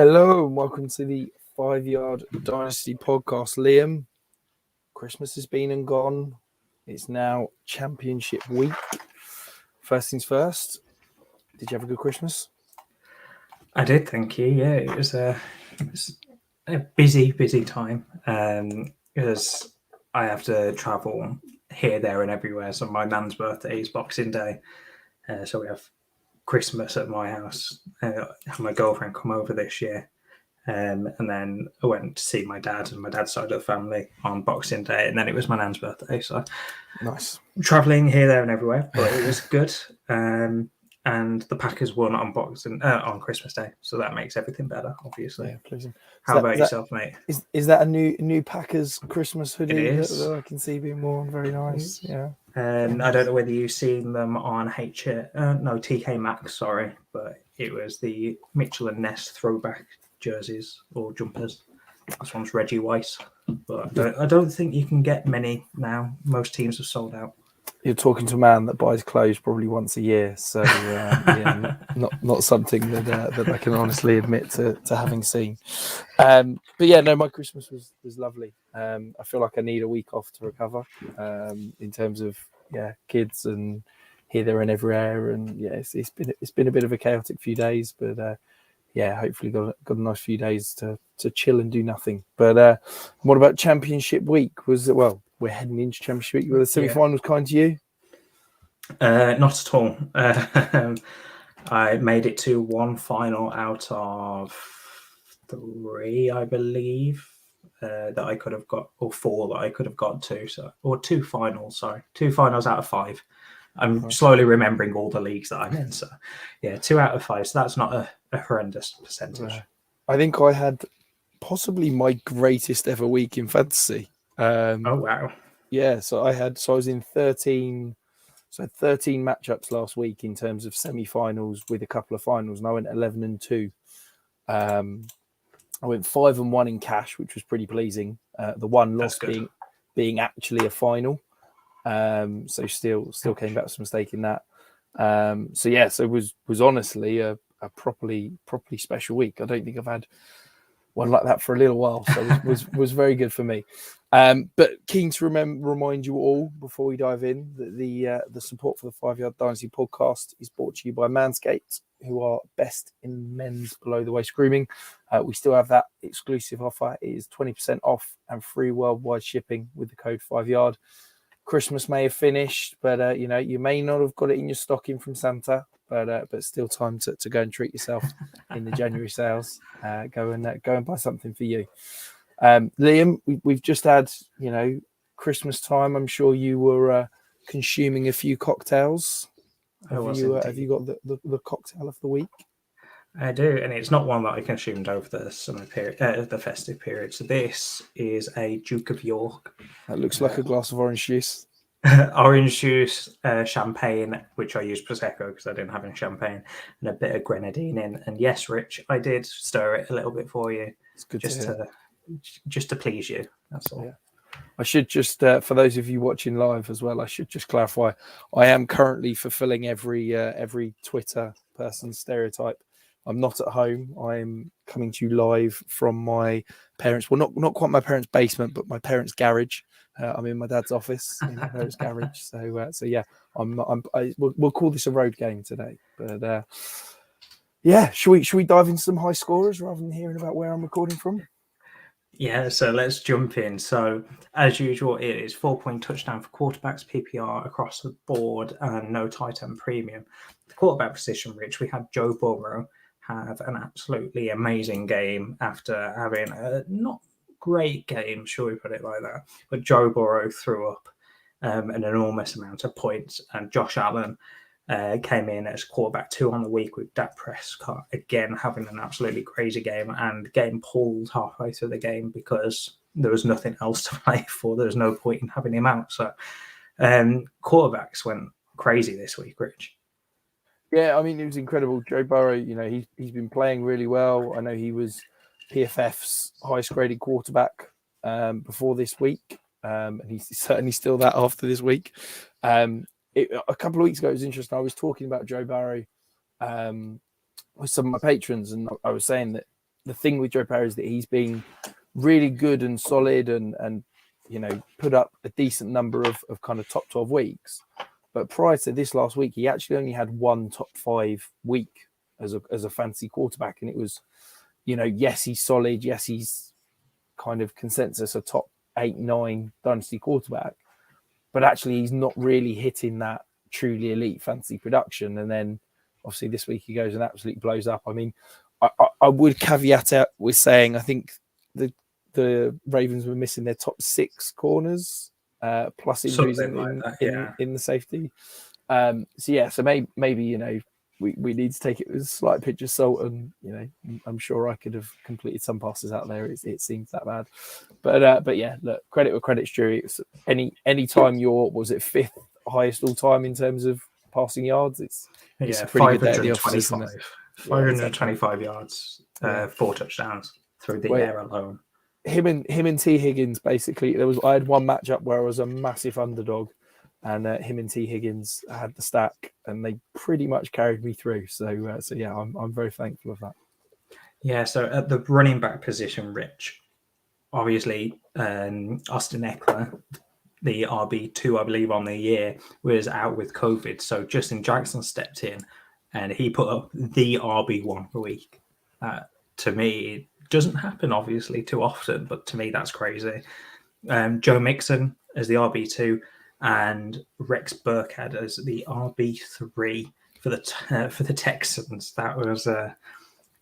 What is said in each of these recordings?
Hello and welcome to the 5 Yard Dynasty podcast. Liam, Christmas has been and gone. It's now championship week. First things first, did you have a good Christmas? I did, thank you. Yeah, it was a busy time because I have to travel here, there, and everywhere. So my nan's birthday is Boxing Day, so we have Christmas at my house. I had my girlfriend come over this year, and then I went to see my dad and my dad's side of the family on Boxing Day, and then it was my nan's birthday. So Nice. Traveling here, there, and everywhere, but it was good. And the Packers won on on Christmas Day, so that makes everything better, obviously. Yeah, pleasing. How about yourself, mate? Is that a new Packers Christmas hoodie? It is. That I can see being worn. Very nice. Yeah. And I don't know whether you've seen them on TK Maxx, sorry, but it was the Mitchell and Ness throwback jerseys or jumpers. This one's Reggie Weiss, but I don't think you can get many now. Most teams have sold out. You're talking to a man that buys clothes probably once a year, so yeah, not something that I can honestly admit to having seen. But yeah, no, my Christmas was lovely. I feel like I need a week off to recover in terms of kids and here, there, and everywhere, and it's been a bit of a chaotic few days, but hopefully got a nice few days to chill and do nothing. But what about Championship week? We're heading into Championship week. Were the semi-finals kind to you? Not at all. I made it to one final out of 3, I believe, that I could have got, or 4 that I could have got to. Or 2 finals, sorry. 2 finals out of 5. I'm slowly remembering all the leagues that I'm in. So, 2 out of 5. So that's not a horrendous percentage. I think I had possibly my greatest ever week in fantasy. Oh wow! Yeah, so I was in 13 matchups last week in terms of semi-finals with a couple of finals, and I went 11-2. I went 5-1 in cash, which was pretty pleasing. The one loss being actually a final, so still came back with some stake in that. So it was honestly a properly special week. I don't think I've had one like that for a little while, so it was very good for me. But keen to remind you all before we dive in that the support for the 5 Yard Dynasty podcast is brought to you by Manscaped, who are best in men's below the waist grooming. We still have that exclusive offer. It is 20% off and free worldwide shipping with the code 5 Yard. Christmas may have finished, but you may not have got it in your stocking from Santa, but still time to go and treat yourself in the January sales. Go and buy something for you. Liam, we've just had Christmas time. I'm sure you were consuming a few cocktails. Have you got the cocktail of the week? I do, and it's not one that I consumed over the summer period, the festive period. So this is a Duke of York. That looks like a glass of orange juice. Orange juice, champagne, which I used Prosecco because I didn't have any champagne, and a bit of grenadine in. And yes, Rich, I did stir it a little bit for you. It's good just to please you. That's all. Yeah. I should just, for those of you watching live as well, I should just clarify, I am currently fulfilling every Twitter person's stereotype. I'm not at home. I'm coming to you live from my parents', well, not quite my parents' basement, but my parents' garage. I'm in my dad's office in my parents' garage. So yeah, we'll call this a road game today. But should we dive into some high scorers rather than hearing about where I'm recording from? Yeah, so let's jump in. So, as usual, it is 4-point touchdown for quarterbacks, PPR across the board, and no tight end premium. The quarterback position, Rich, we had Joe Burrow have an absolutely amazing game after having a not great game, shall we put it like that? But Joe Burrow threw up an enormous amount of points, and Josh Allen came in as quarterback 2 on the week with Dak Prescott again having an absolutely crazy game and getting pulled halfway through the game because there was nothing else to play for. There was no point in having him out. So quarterbacks went crazy this week, Rich. Yeah, I mean, it was incredible. Joe Burrow, he's been playing really well. I know he was PFF's highest graded quarterback before this week, and he's certainly still that after this week. A couple of weeks ago, it was interesting. I was talking about Joe Burrow with some of my patrons, and I was saying that the thing with Joe Perry is that he's been really good and solid and put up a decent number of kind of top 12 weeks. But prior to this last week, he actually only had one top 5 week as a fantasy quarterback. And it was, yes, he's solid. Yes, he's kind of consensus a top 8, 9 dynasty quarterback. But actually, he's not really hitting that truly elite fantasy production. And then obviously this week he goes and absolutely blows up. I mean, I would caveat it with saying I think the Ravens were missing their top 6 corners, plus injuries in the safety. So maybe we need to take it with a slight pinch of salt, and I'm sure I could have completed some passes out there. It seems that bad, but yeah, look, credit where credit's due. It's any time you're 5th highest all time in terms of passing yards, it's a pretty good day at the office, isn't it? 525 yards, 4 touchdowns through the air alone. Him and T Higgins, basically, I had one matchup where I was a massive underdog, and him and T Higgins had the stack, and they pretty much carried me through. So yeah, I'm very thankful of that. Yeah. So at the running back position, Rich, obviously, Austin Eckler, the RB2, I believe, on the year, was out with COVID. So Justin Jackson stepped in, and he put up the RB1 per week. To me, it doesn't happen, obviously, too often, but to me, that's crazy. Joe Mixon as the RB2, and Rex Burkhead as the RB3 for the Texans.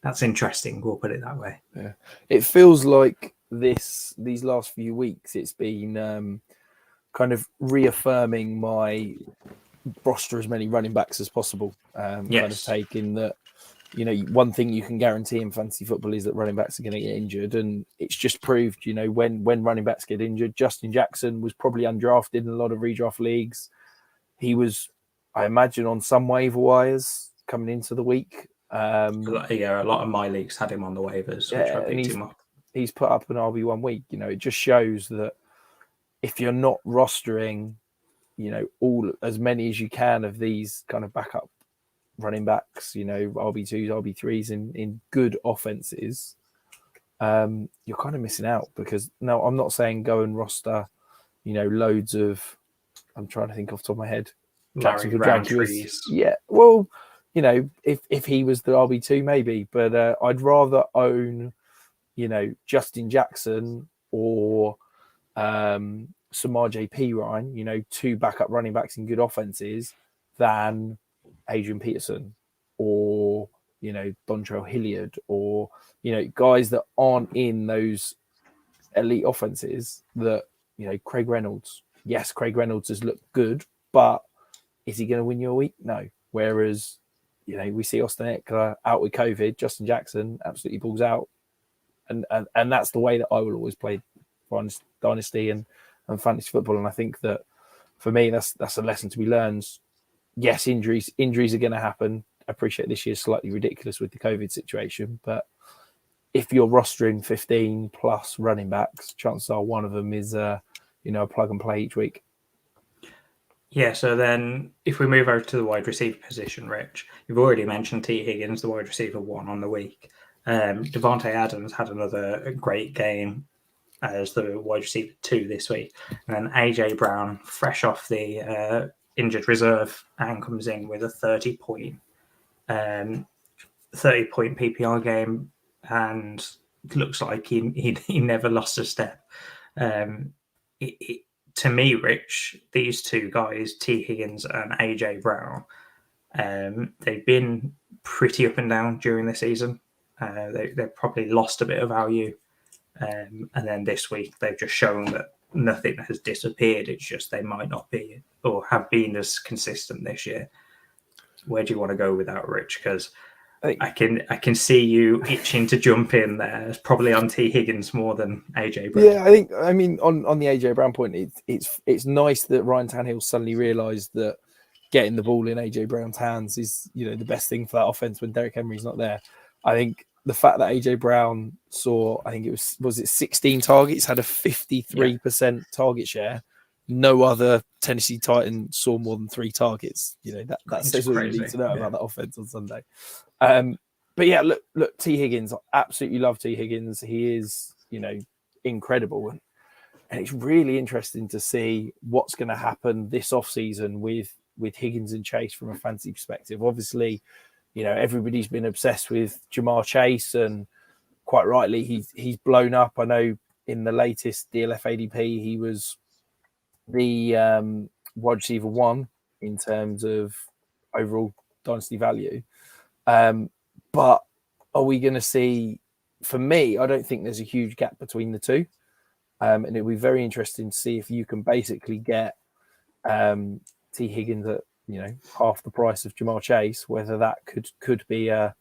That's interesting. We'll put it that way. Yeah, it feels like these last few weeks, it's been kind of reaffirming my roster as many running backs as possible. Kind of taking that. One thing you can guarantee in fantasy football is that running backs are going to get injured, and it's just proved, when running backs get injured. Justin Jackson was probably undrafted in a lot of redraft leagues. He was, I imagine, on some waiver wires coming into the week. A lot of my leagues had him on the waivers, which I picked him up. He's put up an RB1 week. It just shows that if you're not rostering, all as many as you can of these kind of backup running backs, RB2s, RB3s in good offenses, you're kind of missing out. Because no, I'm not saying go and roster, loads of. I'm trying to think off the top of my head. Larry Roundtrees. Yeah, well, if he was the RB2, maybe, but I'd rather own, Justin Jackson or Samar JP Ryan, 2 backup running backs in good offenses, than Adrian Peterson or Dontrell Hilliard or guys that aren't in those elite offenses. That Craig Reynolds, yes, Craig Reynolds has looked good, but is he going to win you a week? No. Whereas we see Austin Eckler out with COVID, Justin Jackson absolutely balls out, and that's the way that I will always play Dynasty and fantasy football. And I think that for me, that's a lesson to be learned. Yes, injuries are going to happen. I appreciate this year's slightly ridiculous with the COVID situation, but if you're rostering 15 plus running backs, chances are one of them is a plug and play each week. Yeah, so then if we move over to the wide receiver position, Rich, you've already mentioned T. Higgins, the wide receiver 1 on the week. Devontae Adams had another great game as the wide receiver 2 this week. And then AJ Brown, fresh off the injured reserve, and comes in with a 30-point PPR game, and looks like he never lost a step. To me, Rich, these 2 guys, T. Higgins and AJ Brown, they've been pretty up and down during the season. They've probably lost a bit of value, and then this week they've just shown that nothing has disappeared. It's just they might not be or have been as consistent this year. Where do you want to go with that, Rich? Because I can see you itching to jump in there. It's probably on T. Higgins more than AJ Brown. Yeah, I mean on the AJ Brown point, it's nice that Ryan Tannehill suddenly realised that getting the ball in AJ Brown's hands is the best thing for that offense when Derrick Henry's not there. I think the fact that AJ Brown saw, I think it was 16 targets, had a 53% target share. No other Tennessee Titan saw more than 3 targets. That says all you need to know about that offense on Sunday. But yeah, look, T. Higgins, I absolutely love T. Higgins. He is, incredible. And it's really interesting to see what's going to happen this offseason with Higgins and Chase from a fantasy perspective. Obviously, everybody's been obsessed with Jamar Chase, and quite rightly, he's blown up. I know in the latest DLF ADP, he was the wide receiver 1 in terms of overall dynasty value. But are we going to see, for me, I don't think there's a huge gap between the two. And it'll be very interesting to see if you can basically get T. Higgins at half the price of Jamar Chase, whether that could be a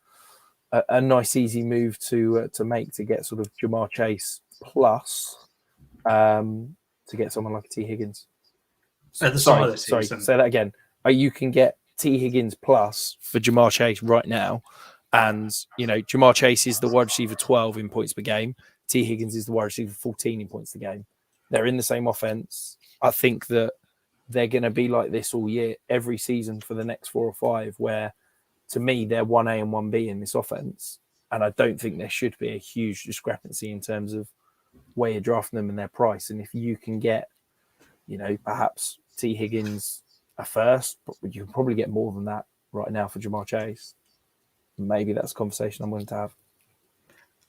nice easy move to make to get sort of Jamar Chase plus to get someone like T. Higgins. At the start of the season. Sorry, say that again. You can get T. Higgins plus for Jamar Chase right now, and Jamar Chase is the wide receiver 12 in points per game. T. Higgins is the wide receiver 14 in points per game. They're in the same offense. I think that they're going to be like this all year, every season for the next 4 or 5, where to me, they're 1A and 1B in this offense. And I don't think there should be a huge discrepancy in terms of where you're drafting them and their price. And if you can get, perhaps T. Higgins a first, but you can probably get more than that right now for Jamar Chase. Maybe that's a conversation I'm willing to have.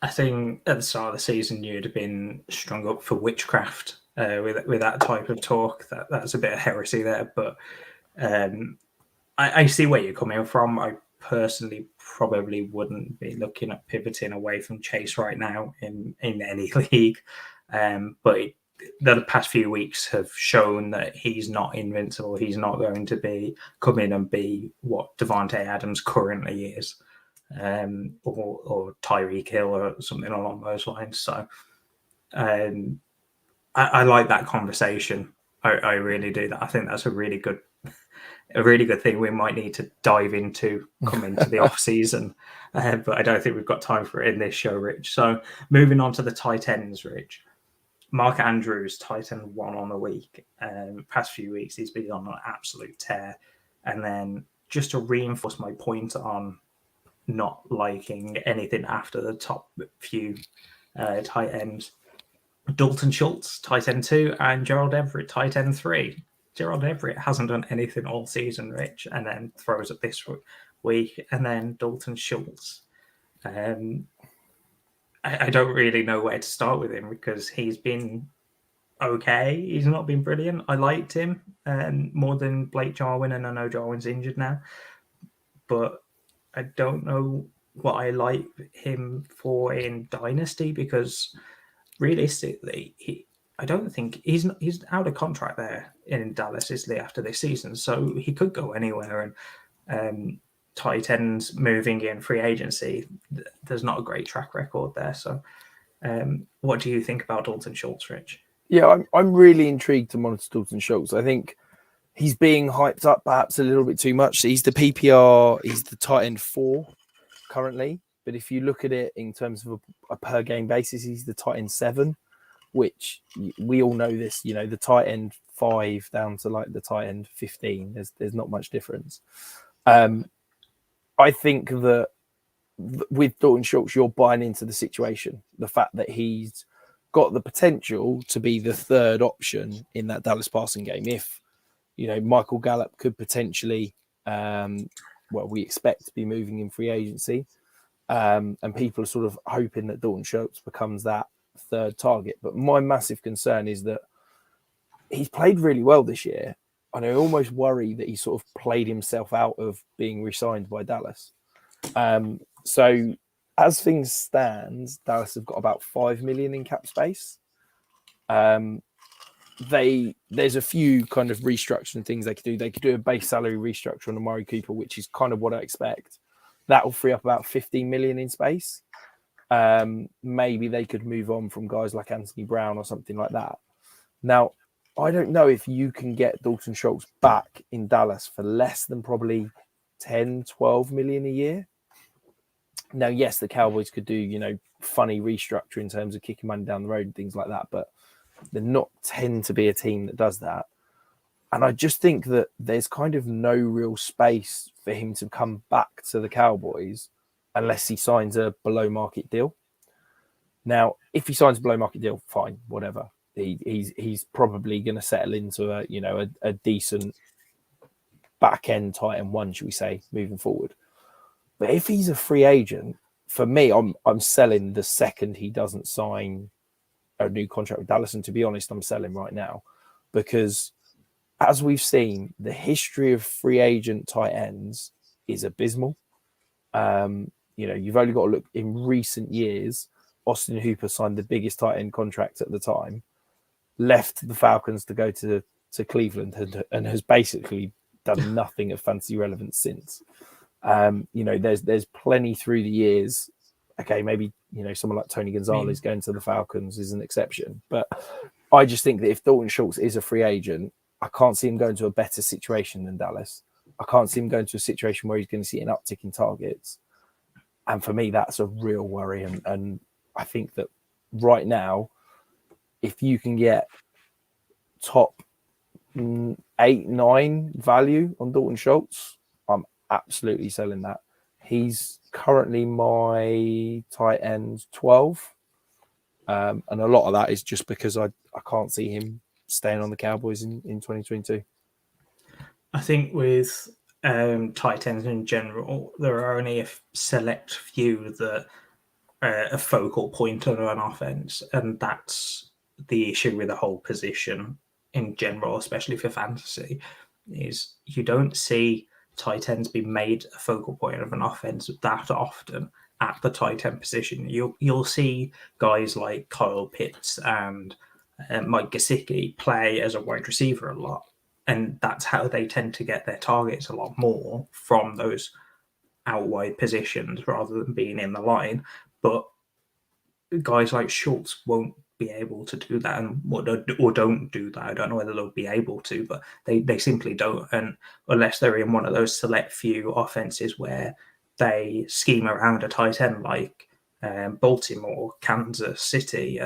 I think at the start of the season, you'd have been strung up for witchcraft with that type of talk. That's a bit of heresy there, but I see where you're coming from. I personally probably wouldn't be looking at pivoting away from Chase right now in any league. But the past few weeks have shown that he's not invincible. He's not going to come in and be what Devontae Adams currently is. Or Tyreek Hill or something along those lines. So I like that conversation. I really do. I think that's a really good thing we might need to dive into coming to the off season. But I don't think we've got time for it in this show, Rich. So moving on to the tight ends, Rich. Mark Andrews, tight end 1 on the week. Past few weeks, he's been on an absolute tear. And then just to reinforce my point on not liking anything after the top few tight ends, Dalton Schultz, tight end 2, and Gerald Everett, tight end 3. Gerald Everett hasn't done anything all season, Rich, and then throws up this week. And then Dalton Schultz. I don't really know where to start with him because he's been okay. He's not been brilliant. I liked him more than Blake Jarwin, and I know Jarwin's injured now. But I don't know what I like him for in Dynasty because realistically, I don't think he's out of contract there in Dallas, is he, after this season? So he could go anywhere. And tight ends moving in free agency, there's not a great track record there. So what do you think about Dalton Schultz, Rich? Yeah, I'm really intrigued to monitor Dalton Schultz. I think he's being hyped up perhaps a little bit too much. He's the PPR, he's the tight end 4 currently. But if you look at it in terms of a per game basis, he's the tight end 7, which we all know this, the tight end 5 down to like the tight end 15. There's not much difference. I think that with Dalton Schultz, you're buying into the situation, the fact that he's got the potential to be the 3rd option in that Dallas passing game. If Michael Gallup could potentially, we expect to be moving in free agency. And people are sort of hoping that Dalton Schultz becomes that 3rd target. But my massive concern is that he's played really well this year. And I almost worry that he sort of played himself out of being re-signed by Dallas. So as things stand, Dallas have got about $5 million in cap space. There's a few kind of restructuring things they could do. They could do a base salary restructure on Amari Cooper, which is kind of what I expect. That will free up about $15 million in space. Maybe they could move on from guys like Anthony Brown or something like that. Now, I don't know if you can get Dalton Schultz back in Dallas for less than probably 10, 12 million a year. Now, yes, the Cowboys could do, funny restructure in terms of kicking money down the road and things like that, but they're not tend to be a team that does that. And I just think that there's kind of no real space for him to come back to the Cowboys unless he signs a below market deal. Now, if he signs a below market deal, fine, whatever. He's probably going to settle into a decent back end tight end one, should we say, moving forward. But if he's a free agent, for me, I'm selling the second he doesn't sign a new contract with Dallas. And to be honest, I'm selling right now because, as we've seen, the history of free agent tight ends is abysmal. You've only got to look in recent years. Austin Hooper signed the biggest tight end contract at the time, left the Falcons to go to Cleveland, and has basically done nothing of fantasy relevance since. There's plenty through the years. Okay, maybe someone like Tony Gonzalez going to the Falcons is an exception, but I just think that if Dalton Schultz is a free agent, I can't see him going to a better situation than Dallas. I can't see him going to a situation where he's going to see an uptick in targets, and for me, that's a real worry. And I think that right now, if you can get top 8-9 value on Dalton Schultz, I'm absolutely selling that. He's currently my tight end 12. And a lot of that is just because I can't see him staying on the Cowboys in 2022. I think with tight ends in general, there are only a select few that are a focal point of an offense, and that's the issue with the whole position in general, especially for fantasy, is you don't see tight ends be made a focal point of an offense that often at the tight end position. You'll see guys like Kyle Pitts and Mike Gesicki play as a wide receiver a lot, and that's how they tend to get their targets a lot more, from those out wide positions rather than being in the line. But guys like Schultz won't be able to do that, or don't do that. I don't know whether they'll be able to, but they simply don't. And unless they're in one of those select few offenses where they scheme around a tight end, like Baltimore, Kansas City,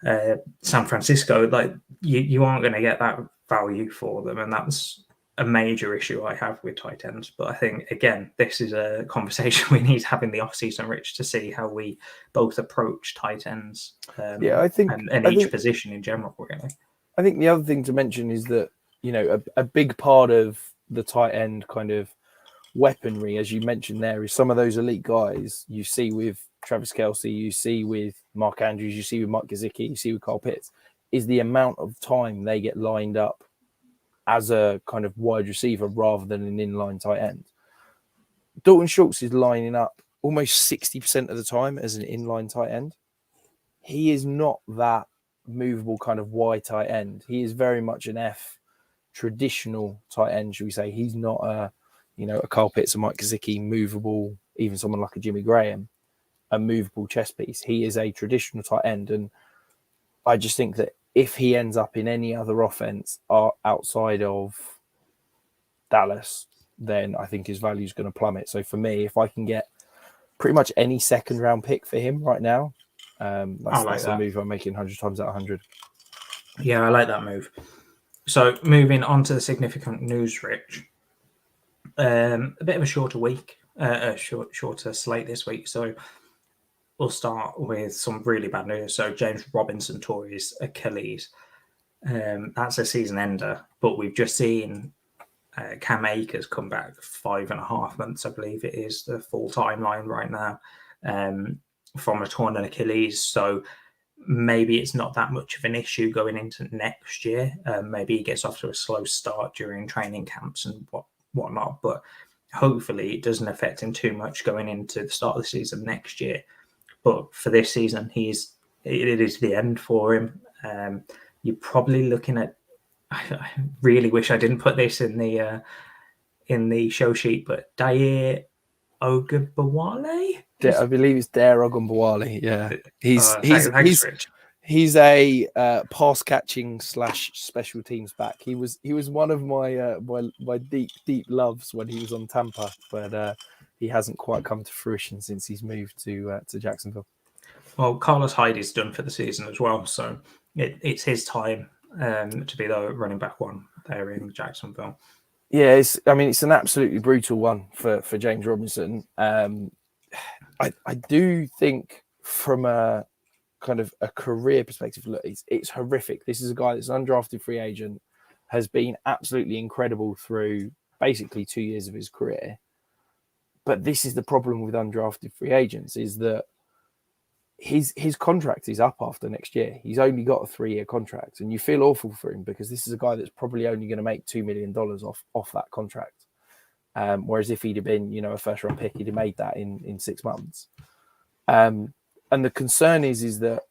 San Francisco, like you aren't going to get that value for them, and that's a major issue I have with tight ends. But I think, again, this is a conversation we need to have in the off-season, Rich, to see how we both approach tight ends. I think each position in general, really. I think the other thing to mention is that, a big part of the tight end kind of weaponry, as you mentioned there, is some of those elite guys you see with Travis Kelce, you see with Mark Andrews, you see with Mike Gesicki, you see with Kyle Pitts, is the amount of time they get lined up as a kind of wide receiver rather than an inline tight end. Dalton Schultz is lining up almost 60% of the time as an inline tight end. He is not that movable kind of Y tight end. He is very much an F traditional tight end, should we say. He's not a Kyle Pitts or Mike Gesicki movable, even someone like a Jimmy Graham, a movable chess piece. He is a traditional tight end. And I just think that if he ends up in any other offense outside of Dallas, then I think his value is going to plummet. So for me, if I can get pretty much any second round pick for him right now, that's a move I'm making 100 times out of 100. Yeah, I like that move. So moving on to the significant news, Rich. A bit of a shorter week, shorter slate this week. So we'll start with some really bad news. So James Robinson tore his Achilles. That's a season ender, but we've just seen Cam Akers come back 5.5 months, I believe it is the full timeline right now, from a torn Achilles. So maybe it's not that much of an issue going into next year. Maybe he gets off to a slow start during training camps and whatnot, but hopefully it doesn't affect him too much going into the start of the season next year. But for this season, it is the end for him. You're probably looking at. I really wish I didn't put this in the show sheet, but Daryl Bowali. I believe it's Derogan Bowali. Yeah, thanks, Rich. He's a pass catching / special teams back. He was one of my deep loves when he was on Tampa, but he hasn't quite come to fruition since he's moved to Jacksonville. Well, Carlos Hyde is done for the season as well, so it's his time to be the running back one there in Jacksonville. Yeah, it's an absolutely brutal one for James Robinson. I do think from a kind of a career perspective, look, it's horrific. This is a guy that's an undrafted free agent, has been absolutely incredible through basically 2 years of his career. But this is the problem with undrafted free agents, is that his contract is up after next year. He's only got a 3-year contract, and you feel awful for him because this is a guy that's probably only going to make $2 million off that contract. Whereas if he'd have been, a first-round pick, he'd have made that in 6 months. And the concern is that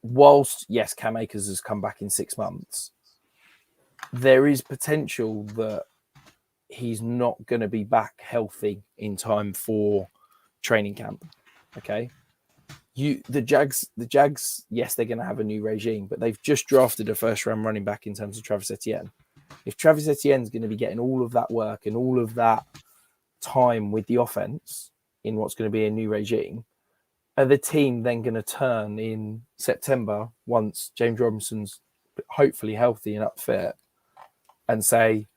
whilst, yes, Cam Akers has come back in 6 months, there is potential that he's not going to be back healthy in time for training camp. Okay. The Jags, yes, they're going to have a new regime, but they've just drafted a first-round running back in terms of Travis Etienne. If Travis Etienne's going to be getting all of that work and all of that time with the offense in what's going to be a new regime, are the team then going to turn in September once James Robinson's hopefully healthy and up fit and say,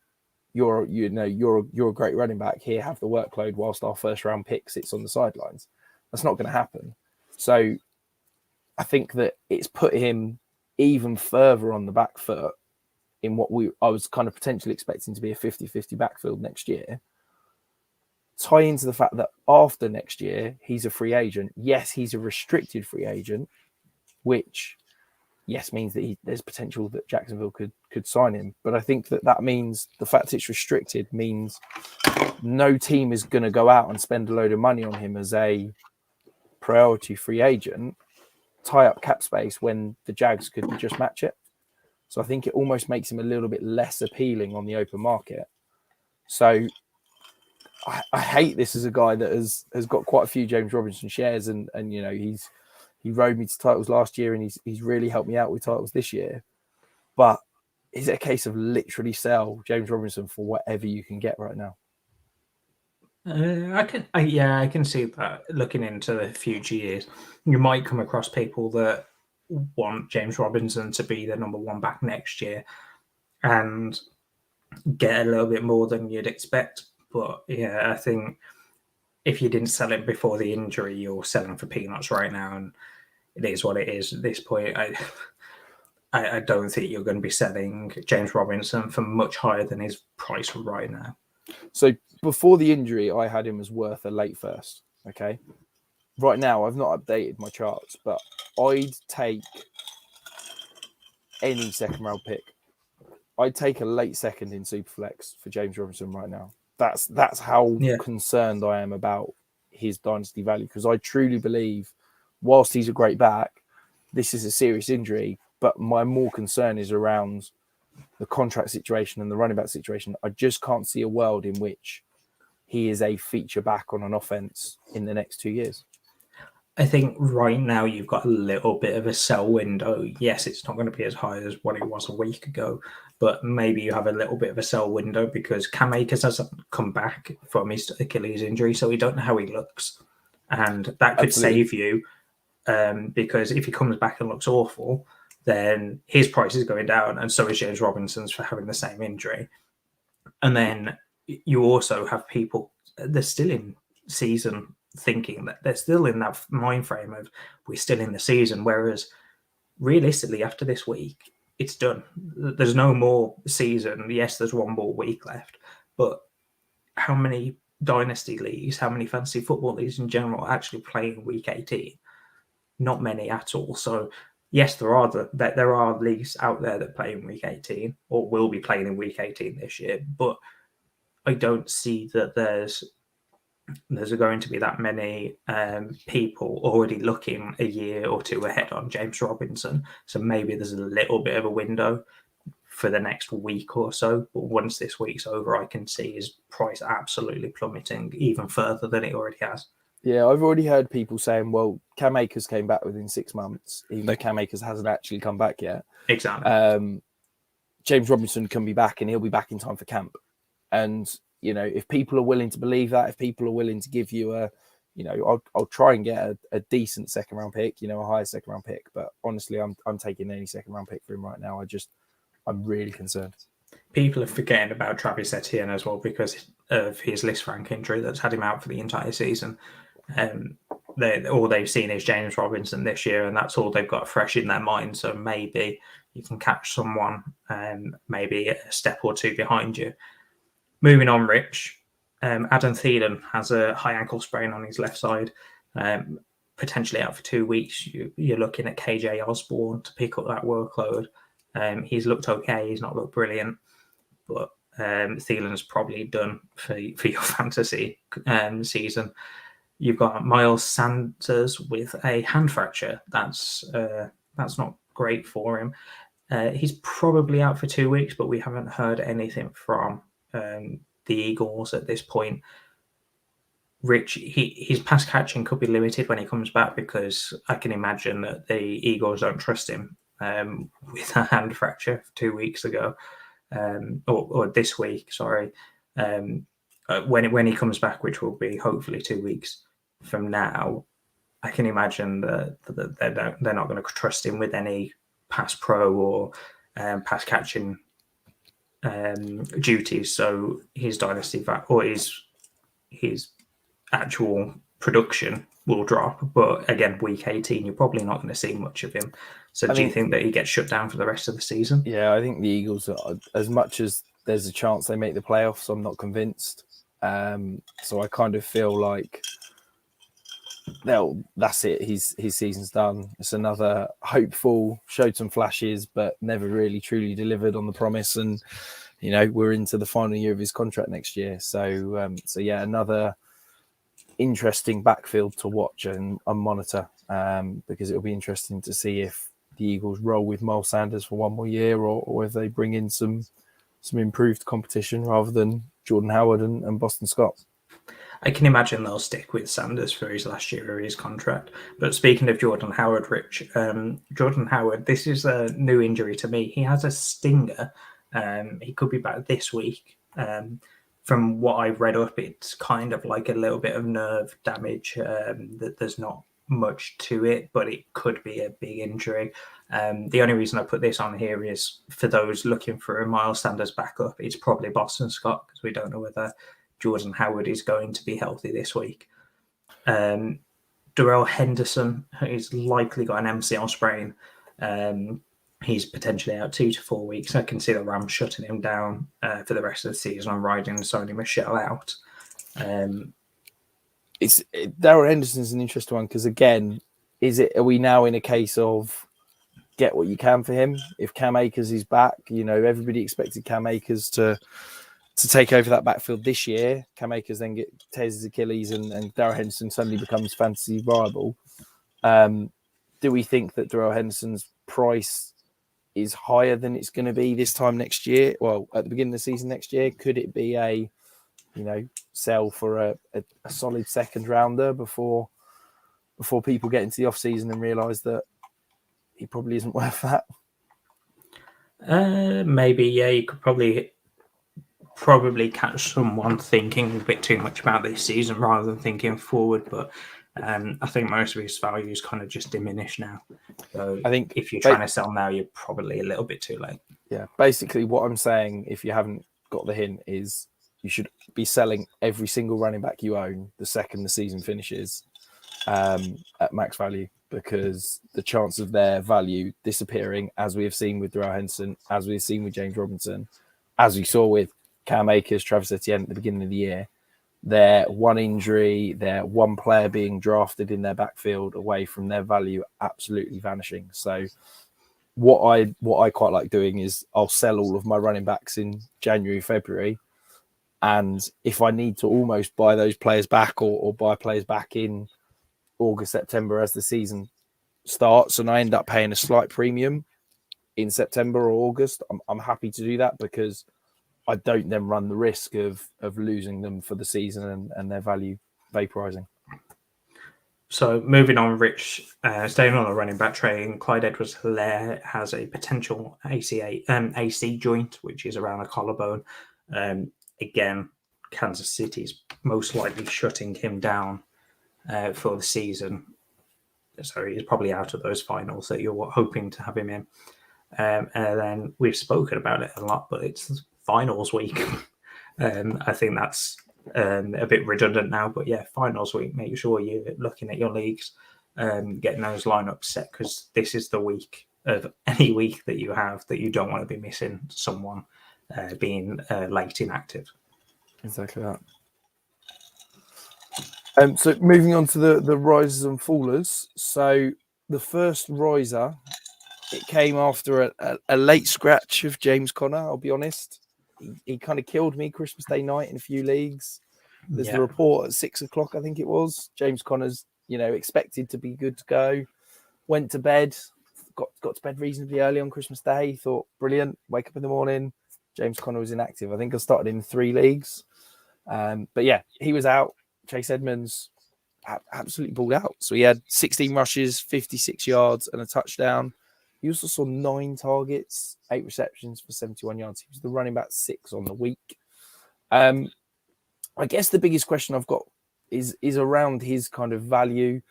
you're a great running back here, have the workload whilst our first-round pick sits on the sidelines? That's not going to happen. So I think that it's put him even further on the back foot in what I was kind of potentially expecting to be a 50-50 backfield next year. Tie into the fact that after next year, he's a free agent. Yes, he's a restricted free agent, which, yes, means that there's potential that Jacksonville could sign him. But I think that means the fact it's restricted means no team is going to go out and spend a load of money on him as a priority free agent, tie up cap space when the Jags could just match it. So I think it almost makes him a little bit less appealing on the open market. So I hate this as a guy that has got quite a few James Robinson shares, and he rode me to titles last year, and he's really helped me out with titles this year. But is it a case of literally sell James Robinson for whatever you can get right now? I can see that. Looking into the future years, you might come across people that want James Robinson to be the number one back next year and get a little bit more than you'd expect. But yeah, I think if you didn't sell him before the injury, you're selling for peanuts right now, and it is what it is at this point. I don't think you're going to be selling James Robinson for much higher than his price right now. So before the injury, I had him as worth a late first. Okay. Right now, I've not updated my charts, but I'd take any second-round pick. I'd take a late second in Superflex for James Robinson right now. That's how concerned I am about his dynasty value, because I truly believe, whilst he's a great back, this is a serious injury. But my more concern is around the contract situation and the running back situation. I just can't see a world in which he is a feature back on an offense in the next 2 years. I think right now you've got a little bit of a sell window. Yes, it's not going to be as high as what it was a week ago, but maybe you have a little bit of a sell window because Cam Akers hasn't come back from his Achilles injury, so we don't know how he looks. And that could save you because if he comes back and looks awful, then his price is going down, and so is James Robinson's for having the same injury. And then you also have people, they're still in season thinking that they're still in that mind frame of we're still in the season, whereas realistically after this week it's done. There's no more season. Yes, there's one more week left, but how many dynasty leagues, how many fantasy football leagues in general are actually playing week 18? Not many at all. So yes, there are leagues out there that play in week 18 or will be playing in week 18 this year, but I don't see that there's going to be that many people already looking a year or two ahead on James Robinson. So maybe there's a little bit of a window for the next week or so. But once this week's over, I can see his price absolutely plummeting even further than it already has. Yeah, I've already heard people saying, well, Cam Akers came back within 6 months, even though Cam Akers hasn't actually come back yet. Exactly. James Robinson can be back and he'll be back in time for camp. And, if people are willing to believe that, if people are willing to give you I'll try and get a decent second round pick, a higher second round pick. But honestly, I'm taking any second round pick for him right now. I'm really concerned. People are forgetting about Travis Etienne as well, because of his list rank injury that's had him out for the entire season. All they've seen is James Robinson this year, and that's all they've got fresh in their mind. So maybe you can catch someone maybe a step or two behind you. Moving on, Rich. Adam Thielen has a high ankle sprain on his left side, potentially out for 2 weeks. You're looking at KJ Osborne to pick up that workload. He's looked okay. He's not looked brilliant, but Thielen's probably done for your fantasy season. You've got Miles Sanders with a hand fracture. That's not great for him. He's probably out for 2 weeks, but we haven't heard anything from the Eagles at this point. Rich, his pass catching could be limited when he comes back, because I can imagine that the Eagles don't trust him with a hand fracture 2 weeks ago, or this week. Sorry, when he comes back, which will be hopefully 2 weeks from now, I can imagine that they're not going to trust him with any pass pro or pass catching duties. So his dynasty or his actual production will drop. But again, week 18, you're probably not going to see much of him. So do you think that he gets shut down for the rest of the season? Yeah, I think the Eagles, as much as there's a chance they make the playoffs, I'm not convinced. So I kind of feel like that's it. His season's done. It's another hopeful, showed some flashes, but never really truly delivered on the promise. And we're into the final year of his contract next year. So yeah, another interesting backfield to watch and monitor, because it'll be interesting to see if the Eagles roll with Miles Sanders for one more year, or if they bring in some improved competition rather than Jordan Howard and Boston Scott. I can imagine they'll stick with Sanders for his last year of his contract. But speaking of Jordan Howard, Rich, Jordan Howard, this is a new injury to me. He has a stinger. He could be back this week. From what I've read up, it's kind of like a little bit of nerve damage. That there's not much to it, but it could be a big injury. The only reason I put this on here is for those looking for a Miles Sanders backup. It's probably Boston Scott, because we don't know whether Jordan Howard is going to be healthy this week. Daryl Henderson is likely got an MCL sprain. He's potentially out 2 to 4 weeks. I can see the Rams shutting him down for the rest of the season and riding Sony Michelle out. Daryl Henderson's an interesting one, because again, are we now in a case of get what you can for him? If Cam Akers is back, everybody expected Cam Akers to take over that backfield this year. Cam Akers then tears his Achilles, and Daryl Henderson suddenly becomes fantasy viable. Do we think that Daryl Henderson's price is higher than it's going to be this time next year? Well, at the beginning of the season next year, could it be a sell for a solid second rounder before people get into the off season and realise that he probably isn't worth that? Maybe, yeah. You could probably catch someone thinking a bit too much about this season rather than thinking forward, but I think most of his value is kind of just diminished now. So I think if you're trying to sell now, you're probably a little bit too late. Yeah, basically what I'm saying, if you haven't got the hint, is you should be selling every single running back you own the second the season finishes at max value, because the chance of their value disappearing, as we have seen with Daryl Henderson, as we have seen with James Robinson, as we saw with Cam Akers, Travis Etienne at the beginning of the year, they're one injury, they're one player being drafted in their backfield away from their value absolutely vanishing. So what I quite like doing is I'll sell all of my running backs in January, February, and if I need to almost buy those players back or buy players back in August, September as the season starts, and I end up paying a slight premium in September or August, I'm happy to do that, because I don't then run the risk of losing them for the season and their value vaporizing. So moving on, Rich, staying on the running back train, Clyde Edwards-Helaire has a potential AC joint, which is around a collarbone. Again, Kansas City's most likely shutting him down for the season. So he's probably out of those finals that you're hoping to have him in. And then we've spoken about it a lot, but it's finals week. I think that's a bit redundant now, but yeah, finals week, make sure you're looking at your leagues, getting those lineups set, because this is the week of any week that you have that you don't want to be missing someone being late inactive. Exactly that. So moving on to the risers and fallers. So the first riser, it came after a late scratch of James Conner. I'll be honest, he kind of killed me Christmas Day night in a few leagues. There's the report at 6 o'clock, I think it was. James Conner's, expected to be good to go. Went to bed, got to bed reasonably early on Christmas Day. Thought, brilliant. Wake up in the morning, James Conner was inactive. I think I started in 3 leagues. But yeah, he was out. Chase Edmonds absolutely balled out. So he had 16 rushes, 56 yards, and a touchdown. He also saw 9 targets, 8 receptions for 71 yards. He was the running back 6 on the week. I guess the biggest question I've got is around his kind of value.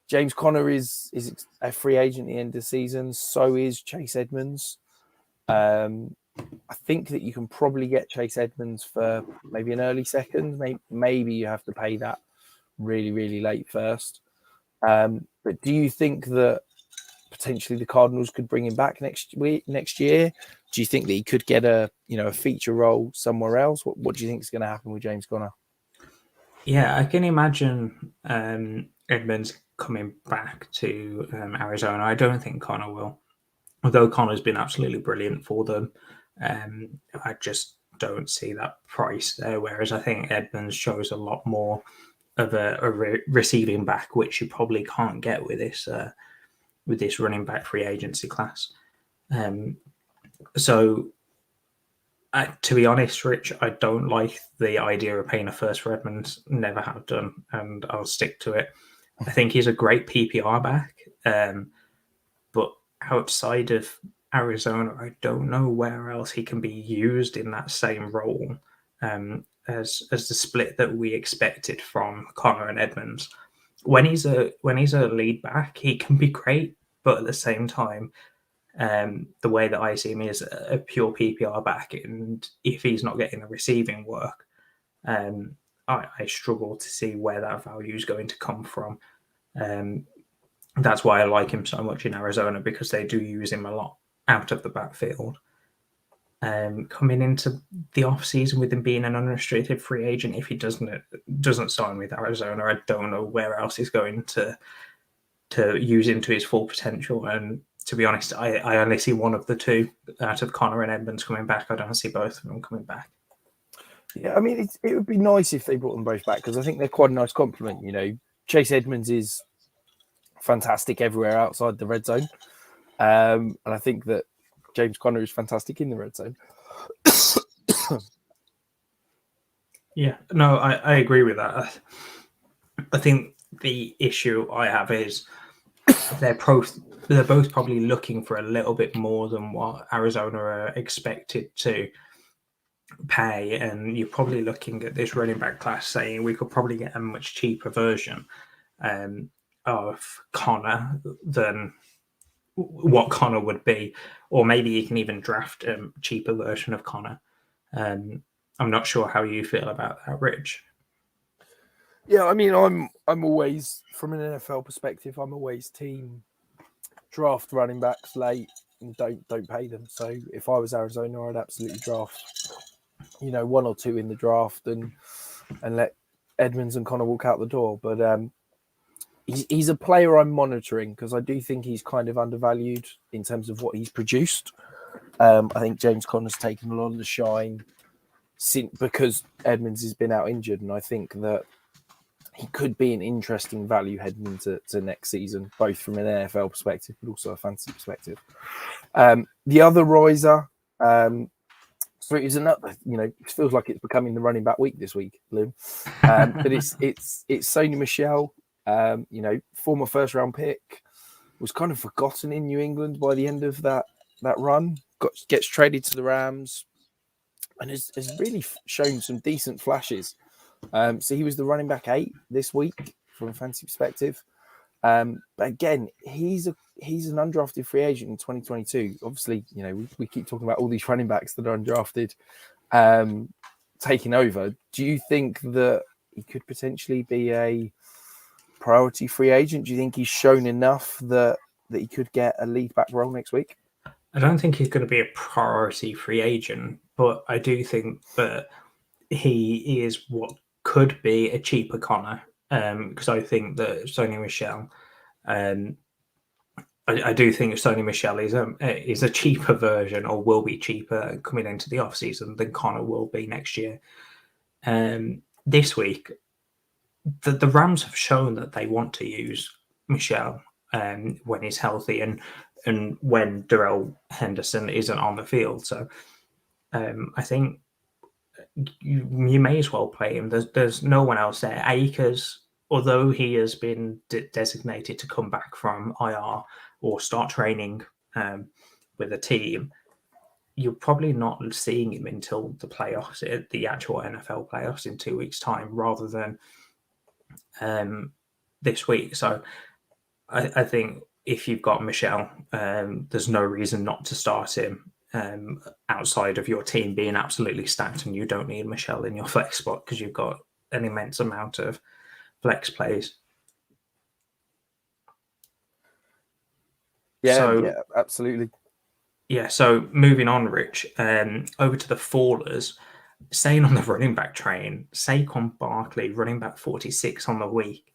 James Conner is a free agent at the end of the season. So is Chase Edmonds. I think that you can probably get Chase Edmonds for maybe an early second. Maybe you have to pay that really, really late first. But do you think that potentially the Cardinals could bring him back next year? Do you think that he could get a feature role somewhere else? What do you think is going to happen with James Conner? Yeah, I can imagine Edmonds coming back to Arizona. I don't think Conner will, although Connor's been absolutely brilliant for them. I just don't see that price there. Whereas I think Edmonds shows a lot more of a receiving back, which you probably can't get with this running back free agency class. So, to be honest, Rich, I don't like the idea of paying a first for Edmonds. Never have done, and I'll stick to it. I think he's a great PPR back, but outside of Arizona, I don't know where else he can be used in that same role as the split that we expected from Conner and Edmonds. When he's a lead back, he can be great, but at the same time, the way that I see him is a pure PPR back, and if he's not getting the receiving work, I struggle to see where that value is going to come from. That's why I like him so much in Arizona, because they do use him a lot out of the backfield. Coming into the off season with him being an unrestricted free agent, if he doesn't sign with Arizona, I don't know where else he's going to use him to his full potential. And to be honest, I only see one of the two out of Conner and Edmonds coming back. I don't see both of them coming back. Yeah, I mean, it would be nice if they brought them both back, because I think they're quite a nice compliment. Chase Edmonds is fantastic everywhere outside the red zone. And I think that James Conner is fantastic in the red zone. Yeah, no, I agree with that. I think the issue I have is they're both probably looking for a little bit more than what Arizona are expected to pay, and you're probably looking at this running back class saying we could probably get a much cheaper version of Conner than what Conner would be, or maybe you can even draft a cheaper version of Conner. I'm not sure how you feel about that, Rich. Yeah, I mean, I'm always, from an NFL perspective, I'm always team draft running backs late and don't pay them. So if I was Arizona, I'd absolutely draft, 1 or 2 in the draft and let Edmonds and Conner walk out the door. But he's a player I'm monitoring, because I do think he's kind of undervalued in terms of what he's produced. I think James Conner's taken a lot of the shine because Edmonds has been out injured, and I think that he could be an interesting value heading into next season, both from an NFL perspective, but also a fantasy perspective. The other riser, so it is another, it feels like it's becoming the running back week this week, Liam. But it's Sony Michelle, former first round pick, was kind of forgotten in New England by the end of that run, gets traded to the Rams, and has really shown some decent flashes. So he was the running back 8 this week from a fantasy perspective. But again, he's an undrafted free agent in 2022. Obviously, we keep talking about all these running backs that are undrafted. taking over, do you think that he could potentially be a priority free agent? Do you think he's shown enough that he could get a lead back role next week? I don't think he's going to be a priority free agent, but I do think that he is what could be a cheaper Connor, because I think that Sony Michelle, I do think Sony Michelle is a cheaper version, or will be cheaper coming into the off season than Connor will be next year. This week, the Rams have shown that they want to use Michelle when he's healthy and when Daryl Henderson isn't on the field. So I think you may as well play him. There's no one else there. Akers, although he has been designated to come back from IR or start training with a team, you're probably not seeing him until the playoffs, the actual NFL playoffs in 2 weeks' time, rather than this week. So I think if you've got Michelle, there's no reason not to start him outside of your team being absolutely stacked, and you don't need Michelle in your flex spot because you've got an immense amount of flex plays. Yeah, absolutely. Yeah, so moving on, Rich, over to the fallers. Staying on the running back train, Saquon Barkley, running back 46 on the week.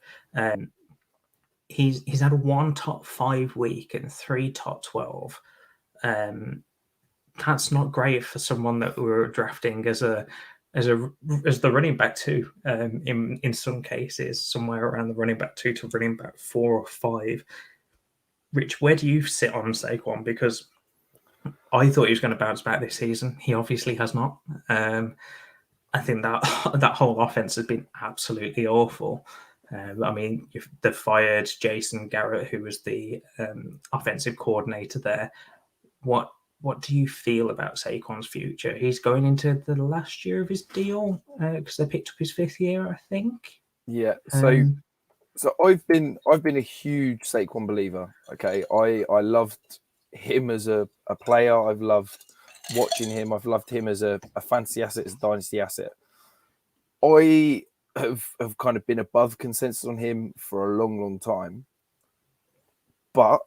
He's had one top 5 week and 3 top 12. That's not great for someone that we were drafting as the running back 2. In some cases, somewhere around the running back 2 to running back 4 or 5. Rich, where do you sit on Saquon? Because I thought he was going to bounce back this season. He obviously has not. I think that whole offense has been absolutely awful. I mean, they've fired Jason Garrett, who was the offensive coordinator there. What do you feel about Saquon's future? He's going into the last year of his deal because they picked up his 5th year, I think. Yeah. So I've been a huge Saquon believer. Okay, I loved him as a player. I've loved watching him. I've loved him as a fantasy asset, as a dynasty asset. I have kind of been above consensus on him for a long time. But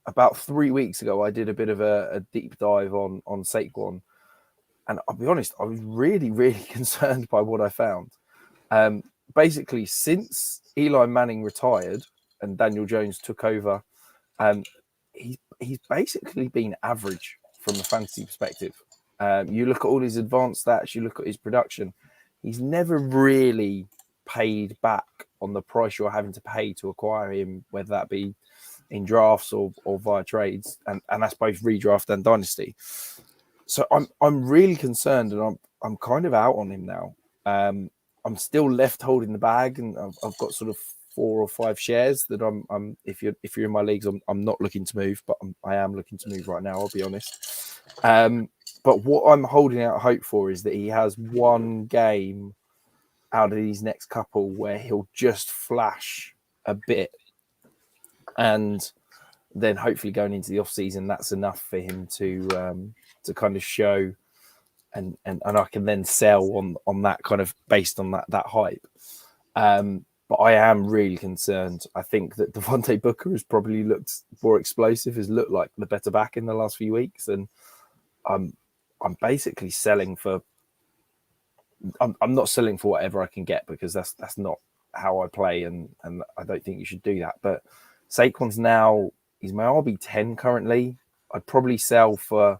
about 3 weeks ago, I did a bit of a deep dive on Saquon. And I'll be honest, I was really, really concerned by what I found. Basically, since Eli Manning retired and Daniel Jones took over, he's basically been average from a fantasy perspective. You look at all his advanced stats, you look at his production, he's never really paid back on the price you're having to pay to acquire him, whether that be in drafts or via trades, and that's both redraft and dynasty. So I'm really concerned, and I'm kind of out on him now. I'm still left holding the bag, and I've got sort of 4 or 5 shares that I'm if you're in my leagues, I'm not looking to move, but I am looking to move right now, I'll be honest. But what I'm holding out hope for is that he has one game out of these next couple where he'll just flash a bit, and then hopefully going into the off season, that's enough for him to kind of show. And I can then sell on that kind of based on that hype. But I am really concerned. I think that Devontae Booker has probably looked more explosive, has looked like the better back in the last few weeks. And I'm basically selling for... I'm not selling for whatever I can get, because that's not how I play. And I don't think you should do that. But Saquon's now... He's my RB10 currently. I'd probably sell for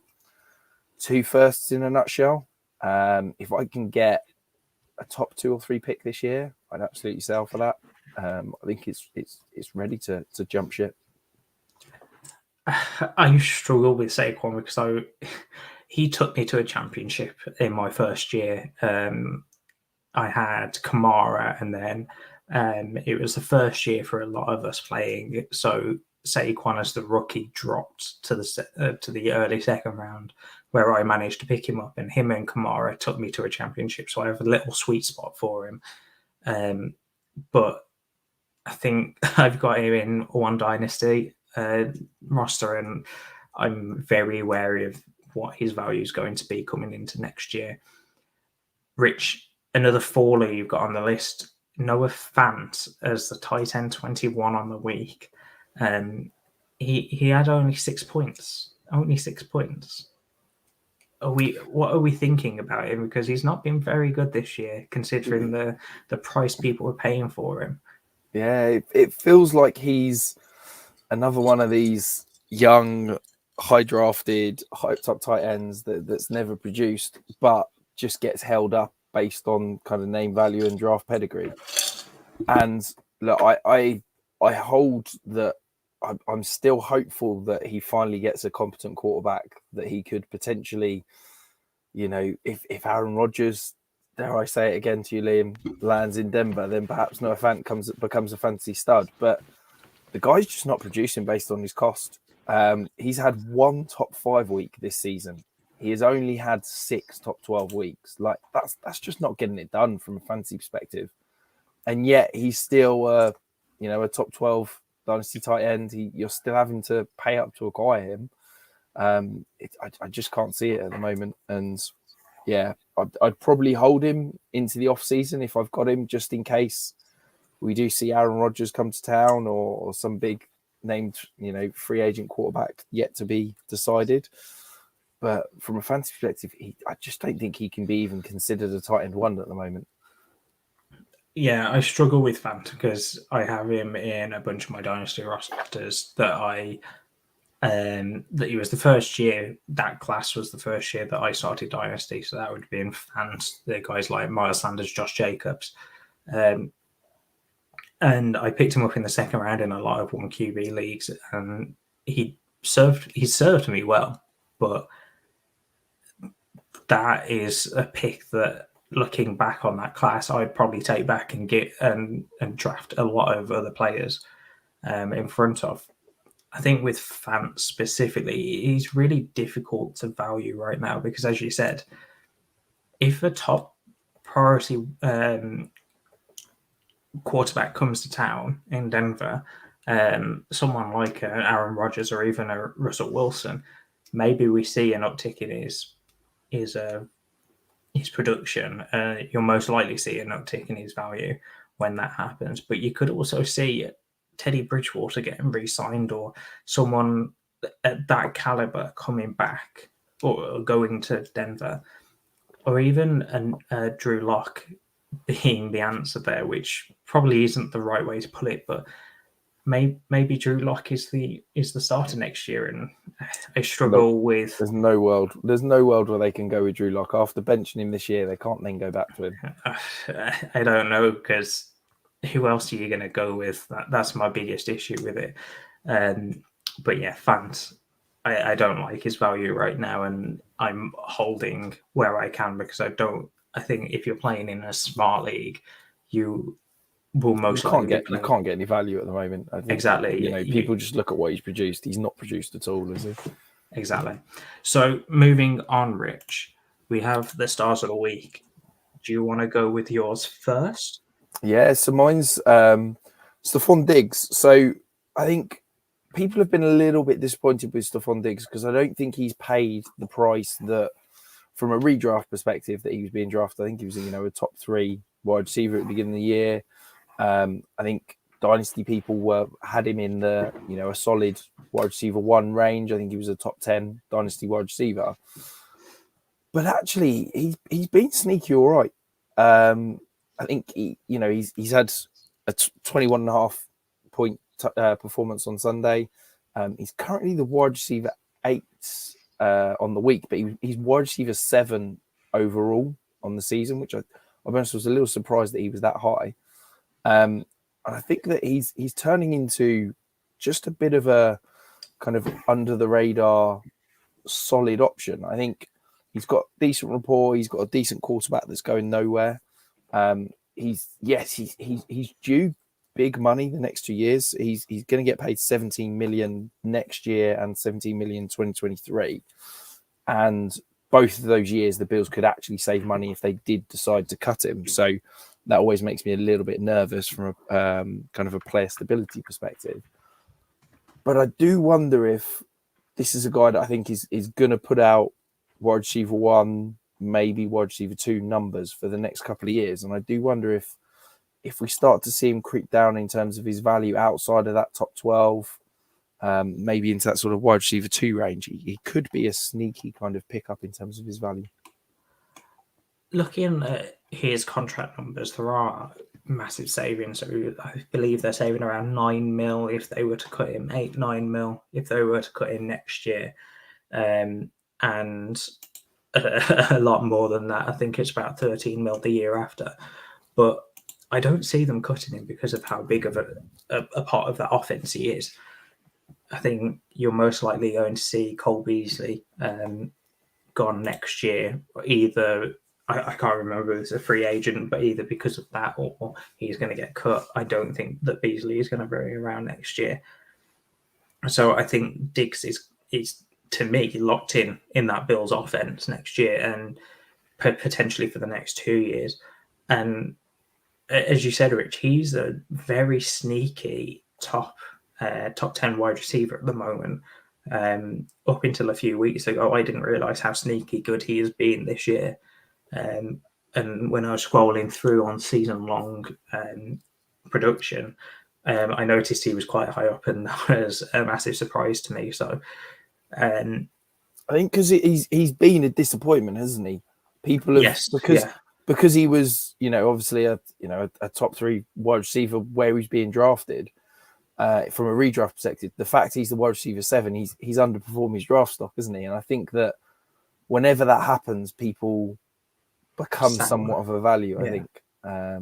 2 firsts in a nutshell. If I can get a top 2 or 3 pick this year, I'd absolutely sell for that. I think it's ready to jump ship. I struggle with Saquon because he took me to a championship in my first year. I had Kamara, and then it was the first year for a lot of us playing. So Saquon as the rookie dropped to the early second round, where I managed to pick him up, and him and Kamara took me to a championship. So I have a little sweet spot for him. But I think I've got him in one dynasty roster, and I'm very wary of what his value is going to be coming into next year. Rich, another faller you've got on the list, Noah Fant as the tight end 21 on the week. He had only 6 points. Only 6 points. What are we thinking about him? Because he's not been very good this year, considering the price people are paying for him. Yeah, it feels like he's another one of these young, high drafted, hyped up tight ends that's never produced, but just gets held up based on kind of name value and draft pedigree. And look, I hold that I'm still hopeful that he finally gets a competent quarterback that he could potentially, if Aaron Rodgers, dare I say it again to you, Liam, lands in Denver, then perhaps Noah Fant becomes a fantasy stud. But the guy's just not producing based on his cost. He's had one top 5 week this season. He has only had 6 top 12 weeks. Like that's just not getting it done from a fantasy perspective. And yet he's still, a top 12 dynasty tight end. You're still having to pay up to acquire him. I just can't see it at the moment. And yeah, I'd probably hold him into the off season if I've got him, just in case we do see Aaron Rodgers come to town or some big named, free agent quarterback yet to be decided. But from a fantasy perspective, I just don't think he can be even considered a tight end 1 at the moment. Yeah, I struggle with Fant because I have him in a bunch of my dynasty rosters that that he was the first year, that class was the first year that I started Dynasty. So that would be in Fant, the guys like Miles Sanders, Josh Jacobs. And I picked him up in the second round in a lot of 1 QB leagues, and he served me well. But that is a pick that, looking back on that class, I'd probably take back and get and draft a lot of other players in front of. I think with Fant specifically, he's really difficult to value right now because, as you said, if a top priority quarterback comes to town in Denver, someone like Aaron Rodgers or even a Russell Wilson, maybe we see an uptick in his production. You'll most likely see an uptick in his value when that happens. But you could also see Teddy Bridgewater getting re-signed or someone at that caliber coming back or going to Denver, or even Drew Lock being the answer there, which probably isn't the right way to put it, but maybe Drew Lock is the starter next year, and I struggle with. There's no world where they can go with Drew Lock after benching him this year. They can't then go back to him. I don't know, because who else are you going to go with? That's my biggest issue with it. But yeah, Fant, I don't like his value right now, and I'm holding where I can because I think if you're playing in a smart league, you will most likely you can't get any value at the moment. I think, exactly. People just look at what he's produced. He's not produced at all, is he? Exactly. So moving on, Rich, we have the stars of the week. Do you want to go with yours first? Yeah, so mine's Stefan Diggs. So I think people have been a little bit disappointed with Stefan Diggs because I don't think he's paid the price that, from a redraft perspective, that he was being drafted. I think he was, a top 3 wide receiver at the beginning of the year. I think Dynasty people had him in the, a solid wide receiver 1 range. I think he was a top 10 Dynasty wide receiver. But actually, he's been sneaky all right. I think he's had a 21.5 point performance on Sunday. He's currently the wide receiver 8 on the week, but he's wide receiver 7 overall on the season, which I was a little surprised that he was that high. And I think that he's turning into just a bit of a kind of under the radar solid option. I think he's got decent rapport. He's got a decent quarterback that's going nowhere. He's due big money the next 2 years. He's going to get paid 17 million next year and 17 million 2023. And both of those years, the Bills could actually save money if they did decide to cut him. So that always makes me a little bit nervous from a kind of a player stability perspective. But I do wonder if this is a guy that I think is going to put out wide receiver 1, maybe wide receiver 2 numbers for the next couple of years. And I do wonder if we start to see him creep down in terms of his value outside of that top 12, maybe into that sort of wide receiver 2 range, he could be a sneaky kind of pickup in terms of his value. Looking at his contract numbers, there are massive savings. So I believe they're saving around 9 mil if they were to cut him, 8-9 mil if they were to cut him next year, and a lot more than that. I think it's about 13 mil the year after. But I don't see them cutting him because of how big of a part of that offense he is. I think you're most likely going to see Cole Beasley gone next year. Either, I can't remember if it's a free agent, but either because of that or he's going to get cut. I don't think that Beasley is going to be around next year. So I think Diggs is to me locked in that Bills offense next year and potentially for the next 2 years. And as you said, Rich, he's a very sneaky top 10 wide receiver at the moment. Up until a few weeks ago, I didn't realize how sneaky good he has been this year. And when I was scrolling through on season-long production, I noticed he was quite high up, and that was a massive surprise to me. So, I think because he's been a disappointment, hasn't he? People have because he was, obviously a top 3 wide receiver where he's being drafted. From a redraft perspective, the fact he's the wide receiver 7, he's underperformed his draft stock, isn't he? And I think that whenever that happens, people become somewhat of a value. I think. I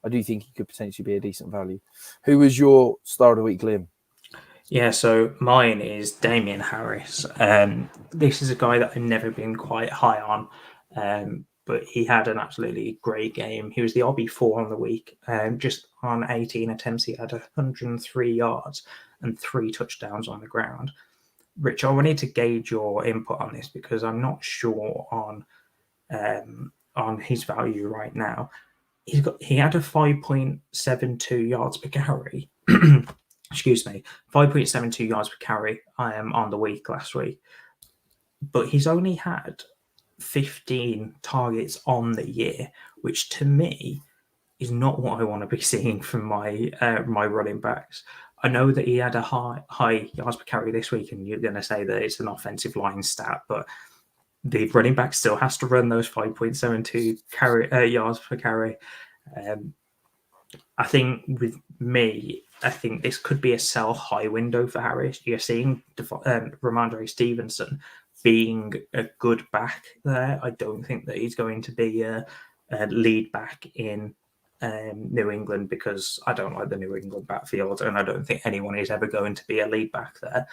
do think he could potentially be a decent value. Who was your star of the week, Liam? Yeah, so mine is Damien Harris. This is a guy that I've never been quite high on, but he had an absolutely great game. He was the RB4 on the week. Just on 18 attempts, he had 103 yards and 3 touchdowns on the ground. Rich, I wanted to gauge your input on this because I'm not sure on his value right now. He had a 5.72 yards per carry. Excuse me, 5.72 yards per carry on the week last week. But he's only had 15 targets on the year, which to me is not what I want to be seeing from my running backs. I know that he had a high yards per carry this week, and you're going to say that it's an offensive line stat, but the running back still has to run those 5.72 yards per carry. I think with me, I think this could be a sell high window for Harris. You're seeing Ramondre Stevenson being a good back there. I don't think that he's going to be a lead back in New England because I don't like the New England backfield, and I don't think anyone is ever going to be a lead back there.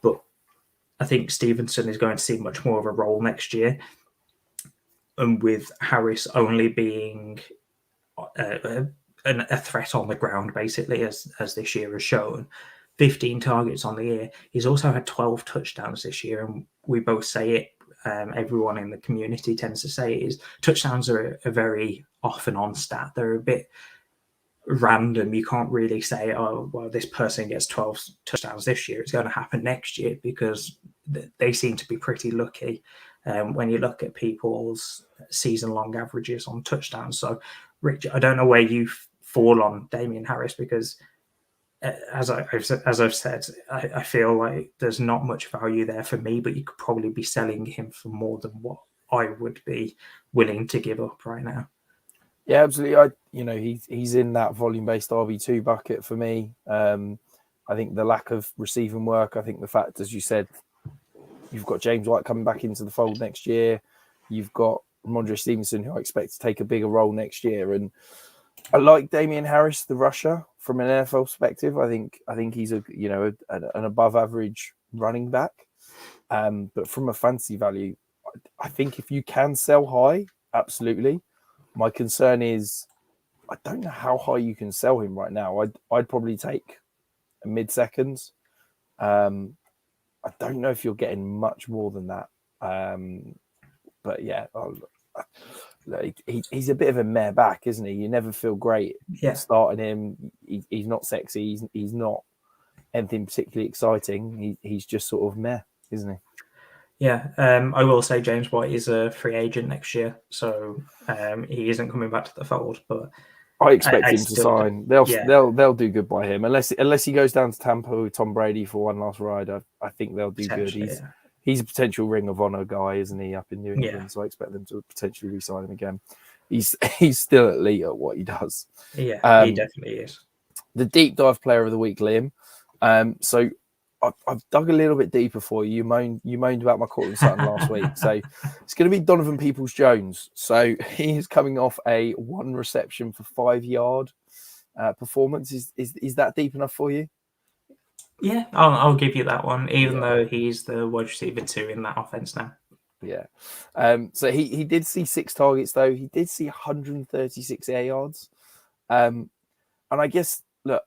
But I think Stevenson is going to see much more of a role next year. And with Harris only being a threat on the ground, basically, as this year has shown, 15 targets on the year. He's also had 12 touchdowns this year, and we both say it. Everyone in the community tends to say is touchdowns are a very off and on stat. They're a bit random. You can't really say, oh, well, this person gets 12 touchdowns this year. It's going to happen next year because they seem to be pretty lucky when you look at people's season-long averages on touchdowns. So, Rich, I don't know where you fall on Damien Harris because, as I've said, I feel like there's not much value there for me, but you could probably be selling him for more than what I would be willing to give up right now. Yeah, absolutely. He's in that volume-based RB2 bucket for me. I think the lack of receiving work. I think the fact, as you said, you've got James White coming back into the fold next year. You've got Ramondre Stevenson, who I expect to take a bigger role next year. And I like Damien Harris, the rusher, from an NFL perspective. I think he's an above-average running back. But from a fantasy value, I think if you can sell high, absolutely. My concern is I don't know how high you can sell him right now. I'd probably take a mid-seconds. I don't know if you're getting much more than that. But yeah, he's a bit of a meh back, isn't he? You never feel great starting him. He's not sexy. He's not anything particularly exciting. He's just sort of meh, isn't he? Yeah, I will say James White is a free agent next year, so he isn't coming back to the fold. But I expect I him to still do. sign. They'll Yeah, they'll do good by him unless he goes down to Tampa with Tom Brady for one last ride. I think they'll do good. potentially. Yeah, He's a potential Ring of Honor guy, isn't he, up in New yeah, England? So I expect them to potentially re-sign him again. He's still elite at what he does. yeah. He Um, definitely is. the deep dive player of the week, Liam. So I've dug a little bit deeper for you. You moaned about my Cortland Sutton last week. So it's going to be Donovan Peoples-Jones. So he is coming off a 1 reception for 5 yard performance. Is that deep enough for you? Yeah, I'll give you that one, even Yeah. though he's the wide receiver 2 in that offense now. Yeah. So he did see 6 targets though. He did see 136 air yards. And I guess look,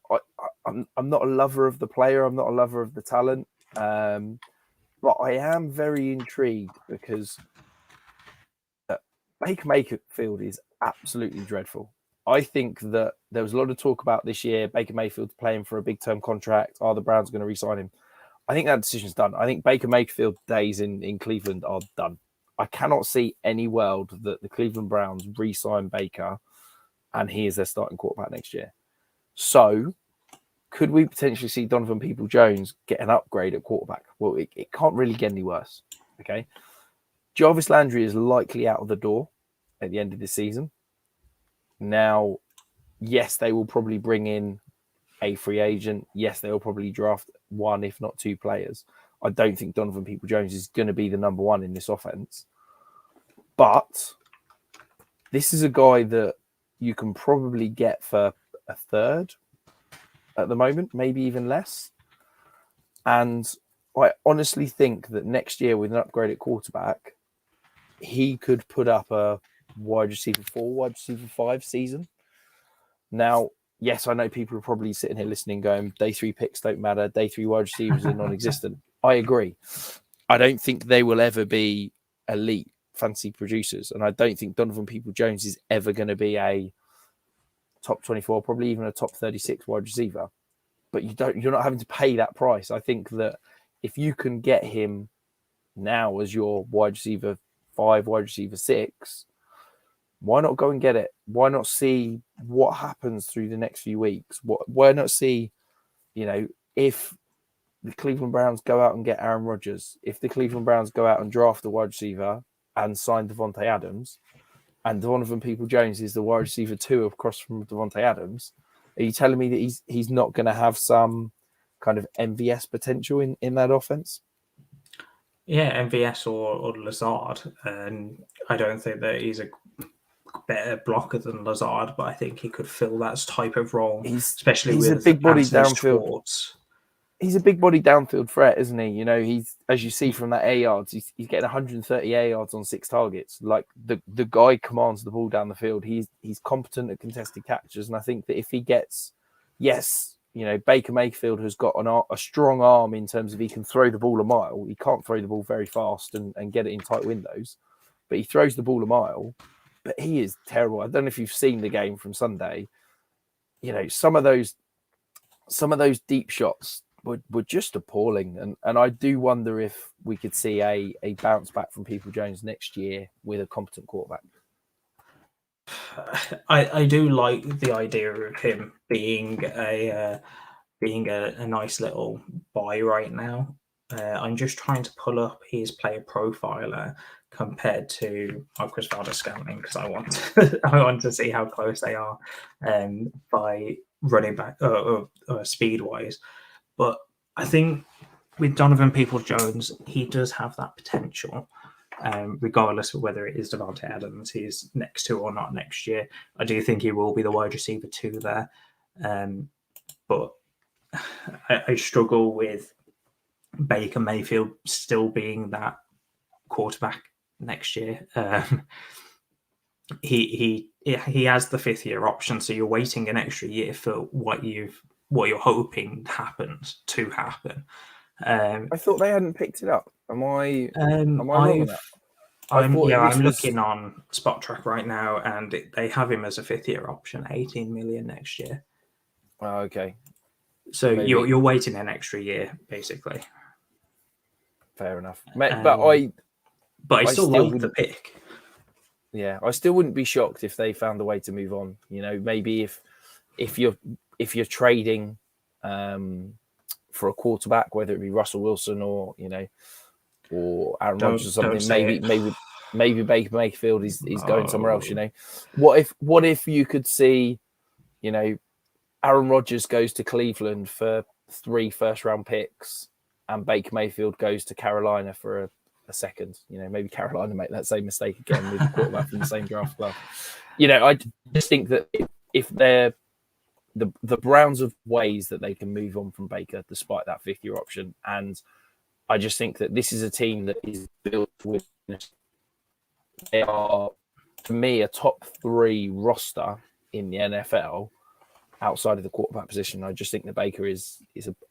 I'm not a lover of the player. I'm not a lover of the talent. But I am very intrigued because Baker Mayfield is absolutely dreadful. I think that there was a lot of talk about this year, Baker Mayfield playing for a big term contract. Are the Browns going to re-sign him? I think that decision's done. I think Baker Mayfield days in Cleveland are done. I cannot see any world that the Cleveland Browns re-sign Baker and he is their starting quarterback next year. So could we potentially see Donovan Peoples-Jones get an upgrade at quarterback? Well, it can't really get any worse. Okay. Jarvis Landry is likely out of the door at the end of the season. Now, yes, they will probably bring in a free agent. Yes, they will probably draft 1, if not 2 players. I don't think Donovan Peoples-Jones is going to be the number 1 in this offense. But this is a guy that you can probably get for a third at the moment, maybe even less. And I honestly think that next year with an upgraded quarterback, he could put up a wide receiver 4, wide receiver 5 season. Now, yes, I know people are probably sitting here listening going, day 3 picks don't matter. Day 3 wide receivers are non-existent. I agree. I don't think they will ever be elite fancy producers. And I don't think Donovan Peoples-Jones is ever going to be a top 24, probably even a top 36 wide receiver. But you're not having to pay that price. I think that if you can get him now as your wide receiver 5, wide receiver 6, why not go and get it? Why not see what happens through the next few weeks? Why not see, if the Cleveland Browns go out and get Aaron Rodgers, if the Cleveland Browns go out and draft a wide receiver and sign Devontae Adams, and Donovan Peoples-Jones is the wide receiver 2 across from Devontae Adams, are you telling me that he's not going to have some kind of MVS potential in that offense? Yeah, MVS or Lazard, and I don't think that he's a better blocker than Lazard, but I think he could fill that type of role, especially he's with a big body Anthony downfield. Schwartz. He's a big body downfield threat, isn't he? He's, as you see from that air yards, he's getting 130 air yards on 6 targets. Like the guy commands the ball down the field. He's competent at contested catches, and I think that if he gets, Baker Mayfield has got a strong arm in terms of he can throw the ball a mile. He can't throw the ball very fast and get it in tight windows, but he throws the ball a mile. But he is terrible. I don't know if you've seen the game from Sunday. Some of those deep shots were just appalling. And I do wonder if we could see a bounce back from Peoples-Jones next year with a competent quarterback. I do like the idea of him being a nice little buy right now. I'm just trying to pull up his player profiler compared to Chris Scouting because I want to see how close they are by running back speed wise. But I think with Donovan Peoples-Jones, he does have that potential. Regardless of whether it is Devontae Adams he's next to or not next year. I do think he will be the wide receiver 2 there. But I struggle with Baker Mayfield still being that quarterback next year. He has the 5th year option, so you're waiting an extra year for what you're hoping happens to happen. I thought they hadn't picked it up. Am I wrong on that? I'm looking on Spot Track right now, and they have him as a 5th year option, 18 million next year. Oh, okay. So you're waiting an extra year, basically. Fair enough. But I still like the pick. Yeah, I still wouldn't be shocked if they found a way to move on. You know, maybe if you're trading for a quarterback, whether it be Russell Wilson or or Aaron Rodgers or something, maybe Baker Mayfield is going somewhere else. You know, what if you could see, Aaron Rodgers goes to Cleveland for 3 first-round picks, and Baker Mayfield goes to Carolina for a second. Maybe Carolina make that same mistake again with the quarterback from the same draft club. I just think that if they're the Browns have ways that they can move on from Baker despite that 5th-year option, and I just think that this is a team that is built with. They are, for me, a top 3 roster in the NFL outside of the quarterback position. I just think that Baker is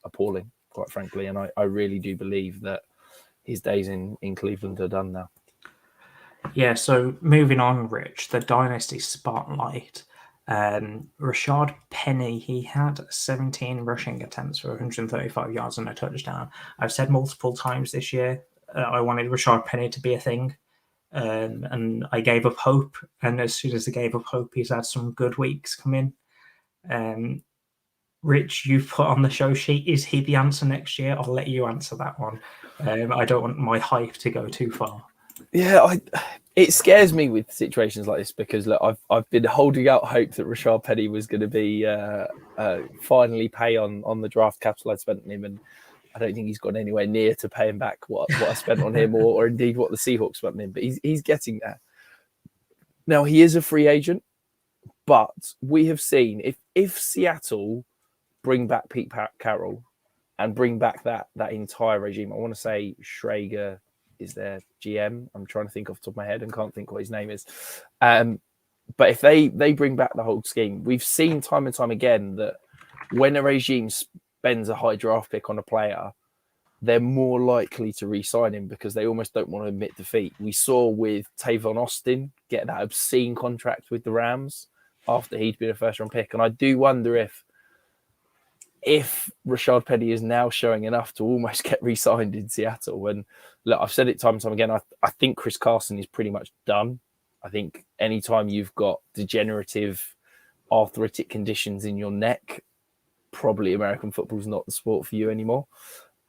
appalling, quite frankly, and I really do believe that his days in Cleveland are done now. Yeah, so moving on, Rich, the Dynasty Spotlight. Rashad Penny, he had 17 rushing attempts for 135 yards and a touchdown. I've said multiple times this year I wanted Rashad Penny to be a thing, and I gave up hope. And as soon as I gave up hope, he's had some good weeks come in. Rich, you've put on the show sheet, is he the answer next year? I'll let you answer that one. I don't want my hype to go too far. Yeah, it scares me with situations like this because look, I've been holding out hope that Rashad Penny was going to be finally pay on the draft capital I'd spent on him, and I don't think he's gone anywhere near to paying back what I spent on him or indeed what the Seahawks spent on him. But he's getting there. Now he is a free agent, but we have seen if Seattle bring back Pete Carroll and bring back that entire regime. I want to say Schrager is their GM. I'm trying to think off the top of my head and can't think what his name is. But if they bring back the whole scheme, we've seen time and time again that when a regime spends a high draft pick on a player, they're more likely to re-sign him because they almost don't want to admit defeat. We saw with Tavon Austin get that obscene contract with the Rams after he'd been a first-round pick. And I do wonder if Rashad Penny is now showing enough to almost get re-signed in Seattle. And look, I've said it time and time again, I think Chris Carson is pretty much done. I think anytime you've got degenerative arthritic conditions in your neck, probably American football is not the sport for you anymore.